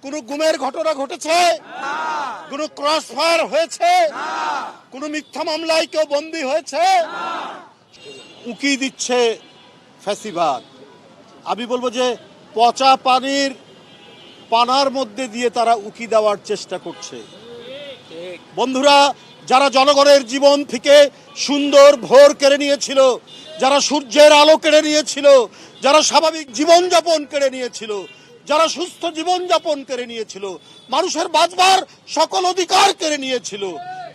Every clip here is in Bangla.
কোনো গুমের ঘটনা ঘটেছে? কোনো ক্রস ফায়ার হয়েছে? কোনো মিথ্যা মামলায় কেউ বন্দী হয়েছে? উকি দিচ্ছে ফ্যাসিবাদ। আমি বলবো যে পচা পানির পানার মধ্যে দিয়ে তারা উকি দেওয়ার চেষ্টা করছে। বন্ধুরা, যারা জনগণের জীবন থেকে সুন্দর ভোর কেড়ে নিয়েছিল, যারা সূর্যের আলো কেড়ে নিয়েছিল, যারা স্বাভাবিক জীবনযাপন কেড়ে নিয়েছিল, যারা সুস্থ জীবনযাপন কেড়ে নিয়েছিল, মানুষের বাঁচবার সকল অধিকার কেড়ে নিয়েছিল,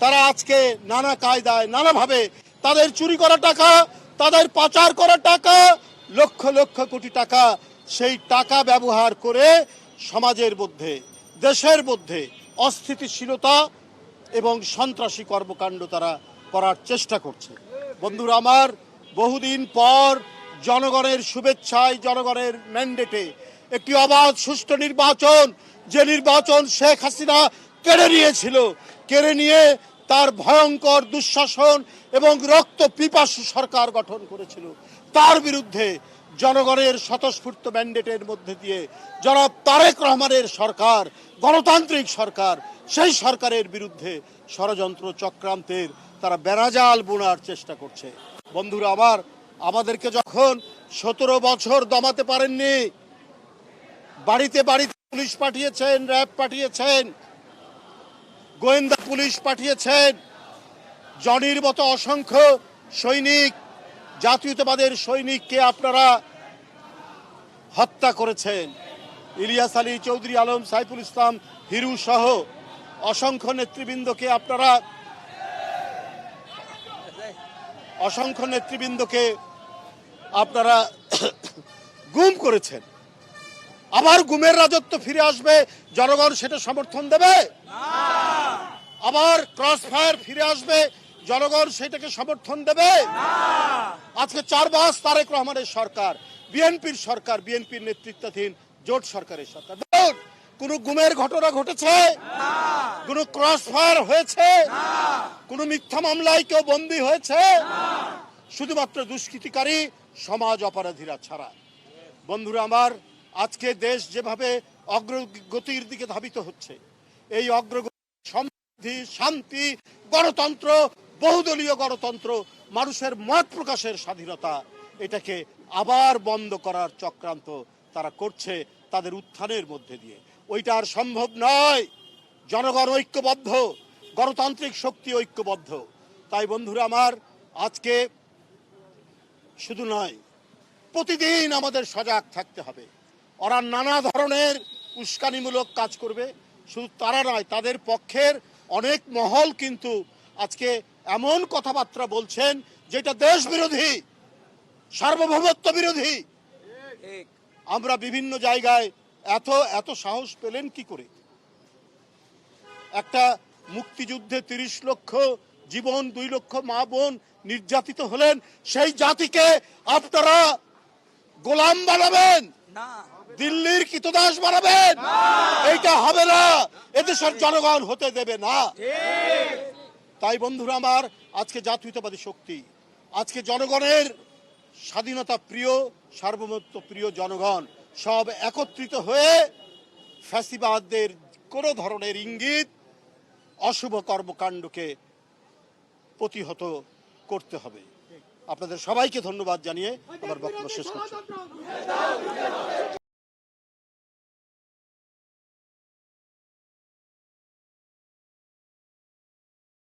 তারা আজকে নানা কায়দায় নানাভাবে তাদের চুরি করা টাকা, তাদের পাচার করা টাকা, লক্ষ লক্ষ কোটি টাকা, সেই টাকা ব্যবহার করে সমাজের মধ্যে, দেশের মধ্যে অস্থিতিশীলতা এবং সন্ত্রাসী কর্মকাণ্ড তারা করার চেষ্টা করছে। বন্ধুরা আমার, বহুদিন পর জনগণের শুভেচ্ছায়, জনগণের ম্যান্ডেটে একটি অবাধ সুষ্ঠু নির্বাচন, যে নির্বাচন শেখ হাসিনা কেড়ে নিয়েছিল, কেড়ে নিয়ে তার ভয়ঙ্কর দুঃশাসন এবং রক্ত পিপাসু সরকার গঠন করেছিল, তার বিরুদ্ধে জনগণের স্বতঃস্ফূর্ত ম্যান্ডেটের মধ্যে দিয়ে জনাব তারেক রহমানের সরকার, গণতান্ত্রিক সরকার, সেই সরকারের বিরুদ্ধে ষড়যন্ত্র চক্রান্তের তারা বেড়াজাল বোনার চেষ্টা করছে। বন্ধুরা আমার, আমাদেরকে যখন 17 বছর দমাতে পারেননি, বাড়িতে বাড়িতে পুলিশ পাঠিয়েছেন, র্যাব পাঠিয়েছেন, গোয়েন্দা পুলিশ পাঠিয়েছেন, জনির মতো অসংখ্য সৈনিক, জাতীয়তাবাদের সৈনিককে আপনারা হত্যা করেছেন। ইলিয়াস আলী, চৌধুরী আলম, সাইফুল ইসলাম, হিরু সহ অসংখ্য নেতৃবৃন্দকে আপনারা গুম করেছেন। আবার গুমের রাজত্ব ফিরে আসবে, জনগণ সেটা সমর্থন দেবে? আবার ক্রস ফায়ার ফিরে আসবে, জনগণ সেটাকে সমর্থন দেবে? আজকে 4 মাস তারেক রহমানের সরকার, বিএনপির সরকার, বিএনপির নেতৃত্বাধীন জোট সরকারের সরকার, কোন গুমের ঘটনা ঘটেছে? কোন ক্রস ফায়ার হয়েছে? কোন মিথ্যা মামলায় কেউ বন্দী হয়েছে? শুধুমাত্র দুষ্কৃতিকারী সমাজ অপরাধীরা ছাড়া। বন্ধুরা আমার, আজকে দেশ যেভাবে অগ্রগতির দিকে ধাবিত হচ্ছে, এই অগ্রগতি, সমৃদ্ধি, শান্তি, গণতন্ত্র, বহুদলীয় গণতন্ত্র, মানুষের মত প্রকাশের স্বাধীনতা, এটাকে আবার বন্ধ করার চক্রান্ত তারা করছে তাদের উত্থানের মধ্যে দিয়ে। ওইটা আর সম্ভব নয়। জনগণ ঐক্যবদ্ধ, গণতান্ত্রিক শক্তি ঐক্যবদ্ধ। তাই বন্ধুরা আমার, আজকে শুধু নয়, প্রতিদিন আমাদের সজাগ থাকতে হবে। ওরা নানা ধরনের উস্কানিমূলক কাজ করবে, শুধু তারা নয়, তাদের পক্ষের অনেক মহল কিন্তু আজকে এমন কথাবার্তা বলছেন যেটা দেশ বিরোধী, সার্বভৌমত্ব বিরোধী। আমরা বিভিন্ন জায়গায় এত সাহস পেলেন কি করে? একটা মুক্তিযুদ্ধে 30 লক্ষ জীবন, 2 লক্ষ মা বোন নির্যাতিত হলেন, সেই জাতিকে আপনারা গোলাম বানাবেন, দিল্লির কৃতদাস বানাবেন? এইটা হবে না, এদেশের জনগণ হতে দেবে না। তাই বন্ধুরা আমার, আজকে জাতীয়তাবাদী শক্তি, আজকে জনগণের স্বাধীনতা প্রিয়, সার্বভৌমত্ব প্রিয় জনগণ সব একত্রিত হয়ে ফ্যাসিবাদদের কোন ধরনের ইঙ্গিত, অশুভ কর্মকাণ্ডকে প্রতিহত করতে হবে। আপনাদের সবাইকে ধন্যবাদ জানিয়ে আমার বক্তব্য শেষ করছি।